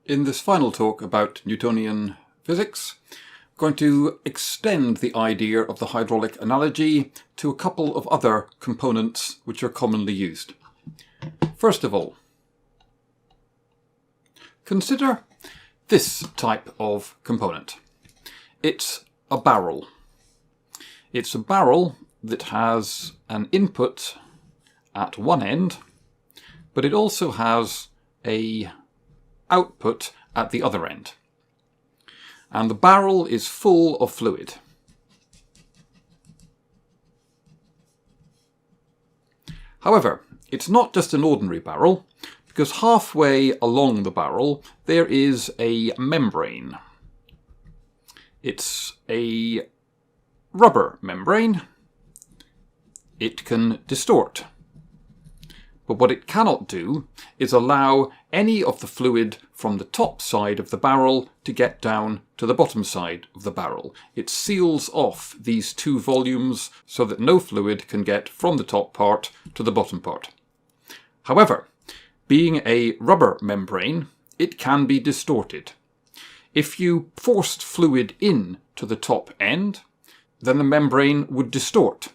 In this final talk about Newtonian physics, I'm going to extend the idea of the hydraulic analogy to a couple of other components which are commonly used. First of all, consider this type of component. It's a barrel. It's a barrel that has an input at one end, but it also has an output at the other end. And the barrel is full of fluid. However, it's not just an ordinary barrel, because halfway along the barrel there is a membrane. It's a rubber membrane. It can distort. But what it cannot do is allow any of the fluid from the top side of the barrel to get down to the bottom side of the barrel. It seals off these two volumes so that no fluid can get from the top part to the bottom part. However, being a rubber membrane, it can be distorted. If you forced fluid in to the top end, then the membrane would distort.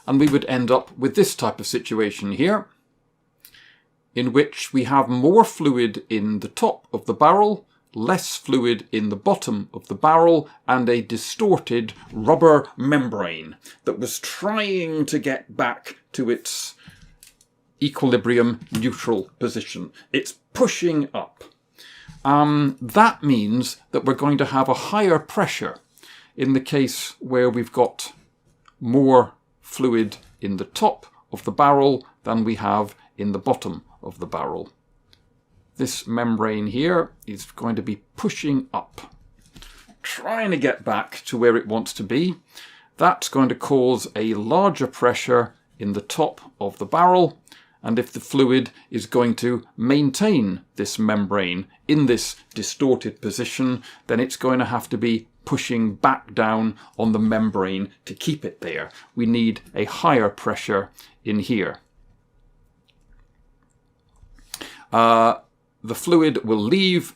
And we would end up with this type of situation here, in which we have more fluid in the top of the barrel, less fluid in the bottom of the barrel, and a distorted rubber membrane that was trying to get back to its equilibrium neutral position. It's pushing up. That means that we're going to have a higher pressure in the case where we've got more fluid in the top of the barrel than we have in the bottom of the barrel. This membrane here is going to be pushing up, trying to get back to where it wants to be. That's going to cause a larger pressure in the top of the barrel, and if the fluid is going to maintain this membrane in this distorted position, then it's going to have to be pushing back down on the membrane to keep it there. We need a higher pressure in here. The fluid will leave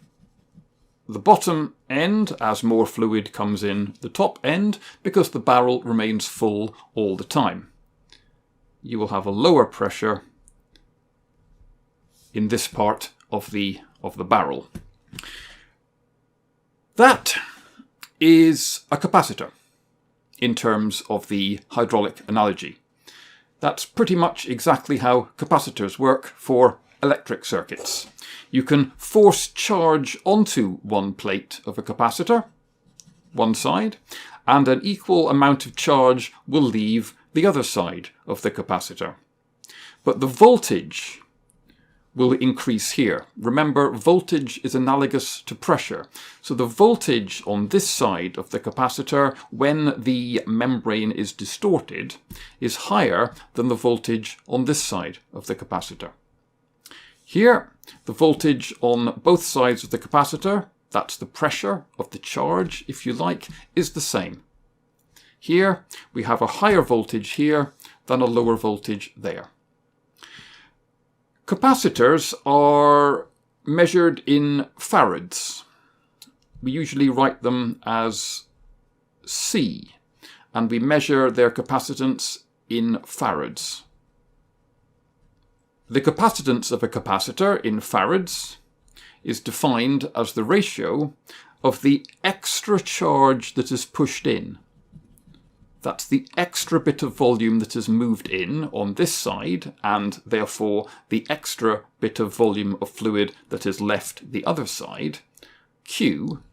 the bottom end as more fluid comes in the top end because the barrel remains full all the time. You will have a lower pressure in this part of the barrel. That is a capacitor in terms of the hydraulic analogy. That's pretty much exactly how capacitors work for electric circuits. You can force charge onto one plate of a capacitor, one side, and an equal amount of charge will leave the other side of the capacitor. But the voltage will increase here. Remember, voltage is analogous to pressure. So the voltage on this side of the capacitor, when the membrane is distorted, is higher than the voltage on this side of the capacitor. Here, the voltage on both sides of the capacitor, that's the pressure of the charge, if you like, is the same. Here, we have a higher voltage here than a lower voltage there. Capacitors are measured in farads. We usually write them as C, and we measure their capacitance in farads. The capacitance of a capacitor in farads is defined as the ratio of the extra charge that is pushed in. That's the extra bit of volume that is moved in on this side, and therefore the extra bit of volume of fluid that is left the other side, Q,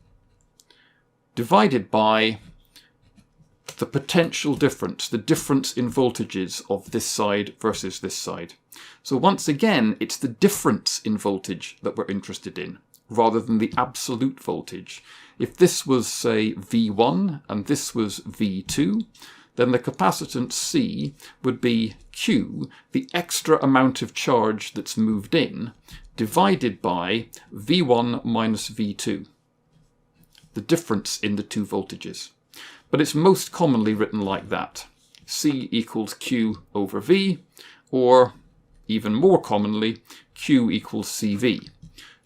divided by the potential difference, the difference in voltages of this side versus this side. So once again, it's the difference in voltage that we're interested in, rather than the absolute voltage. If this was, say, V1 and this was V2, then the capacitance C would be Q, the extra amount of charge that's moved in, divided by V1 minus V2, the difference in the two voltages. But it's most commonly written like that. C equals Q over V, or even more commonly, Q equals CV.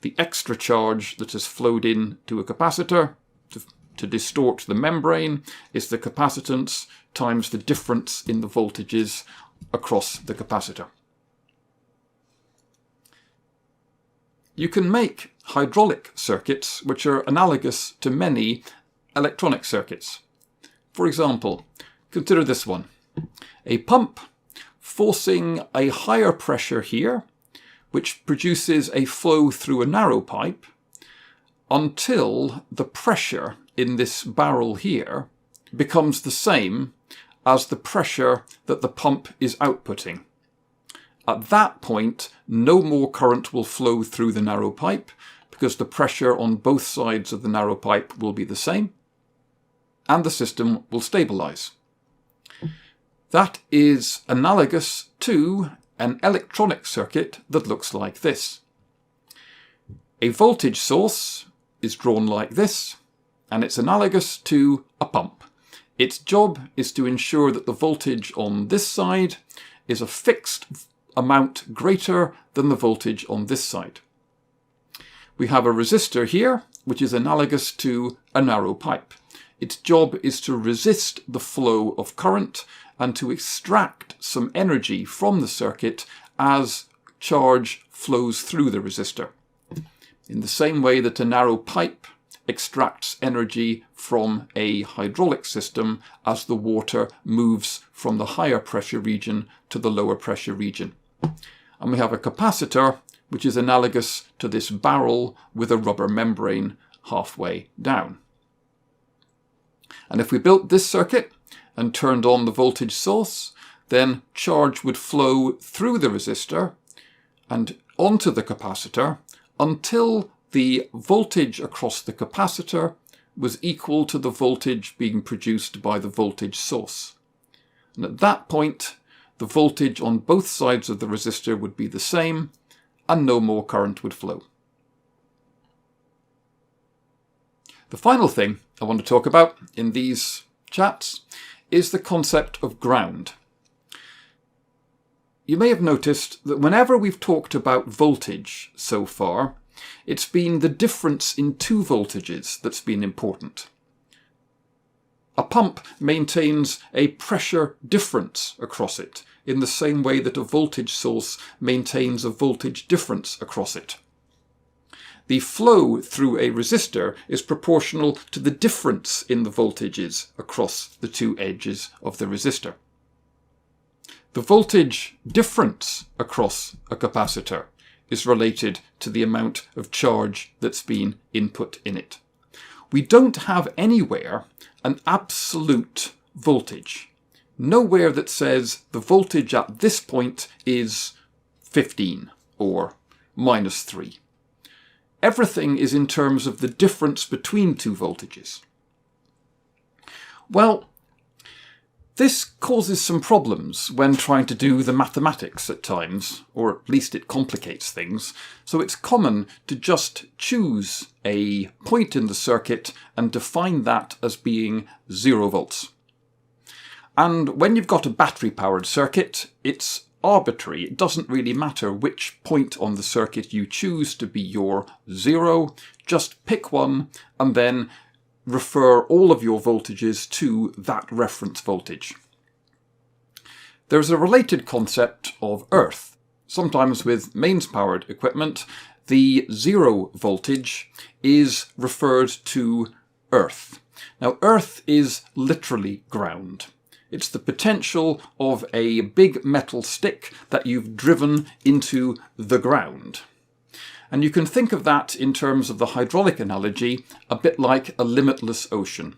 the extra charge that has flowed in to a capacitor to distort the membrane is the capacitance times the difference in the voltages across the capacitor. You can make hydraulic circuits which are analogous to many electronic circuits. For example, consider this one. A pump forcing a higher pressure here, which produces a flow through a narrow pipe until the pressure in this barrel here becomes the same as the pressure that the pump is outputting. At that point, no more current will flow through the narrow pipe because the pressure on both sides of the narrow pipe will be the same, and the system will stabilize. That is analogous to an electronic circuit that looks like this. A voltage source is drawn like this, and it's analogous to a pump. Its job is to ensure that the voltage on this side is a fixed amount greater than the voltage on this side. We have a resistor here, which is analogous to a narrow pipe. Its job is to resist the flow of current and to extract some energy from the circuit as charge flows through the resistor. In the same way that a narrow pipe extracts energy from a hydraulic system as the water moves from the higher pressure region to the lower pressure region. And we have a capacitor which is analogous to this barrel with a rubber membrane halfway down. And if we built this circuit and turned on the voltage source, then charge would flow through the resistor and onto the capacitor until the voltage across the capacitor was equal to the voltage being produced by the voltage source. And at that point, the voltage on both sides of the resistor would be the same, and no more current would flow. The final thing I want to talk about in these chats is the concept of ground. You may have noticed that whenever we've talked about voltage so far, it's been the difference in two voltages that's been important. A pump maintains a pressure difference across it, in the same way that a voltage source maintains a voltage difference across it. The flow through a resistor is proportional to the difference in the voltages across the two edges of the resistor. The voltage difference across a capacitor is related to the amount of charge that's been input in it. We don't have anywhere an absolute voltage. Nowhere that says the voltage at this point is 15 or -3. Everything is in terms of the difference between two voltages. Well, this causes some problems when trying to do the mathematics at times, or at least it complicates things, so it's common to just choose a point in the circuit and define that as being 0 volts. And when you've got a battery-powered circuit, it's arbitrary. It doesn't really matter which point on the circuit you choose to be your 0. Just pick one and then refer all of your voltages to that reference voltage. There's a related concept of earth. Sometimes with mains-powered equipment, the 0 voltage is referred to earth. Now, earth is literally ground. It's the potential of a big metal stick that you've driven into the ground. And you can think of that in terms of the hydraulic analogy a bit like a limitless ocean.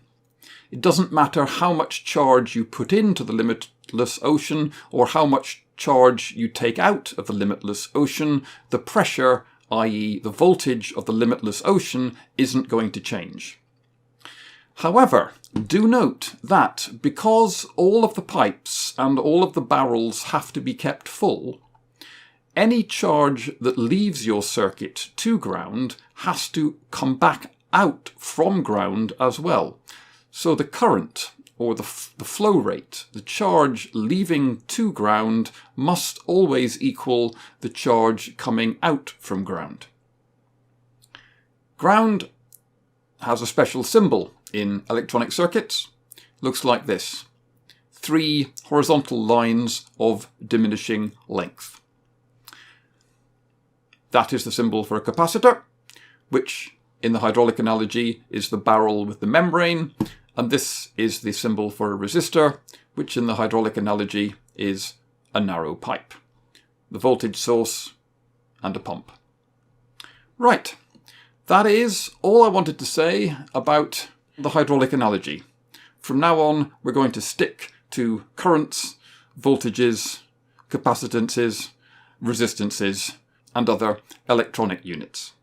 It doesn't matter how much charge you put into the limitless ocean or how much charge you take out of the limitless ocean, the pressure, i.e. the voltage of the limitless ocean, isn't going to change. However, do note that because all of the pipes and all of the barrels have to be kept full, any charge that leaves your circuit to ground has to come back out from ground as well. So the current, or the flow rate, the charge leaving to ground must always equal the charge coming out from ground. Ground has a special symbol in electronic circuits. Looks like this. 3 horizontal lines of diminishing length. That is the symbol for a capacitor, which in the hydraulic analogy is the barrel with the membrane, and this is the symbol for a resistor, which in the hydraulic analogy is a narrow pipe. The voltage source and a pump. Right, that is all I wanted to say about the hydraulic analogy. From now on, we're going to stick to currents, voltages, capacitances, resistances, and other electronic units.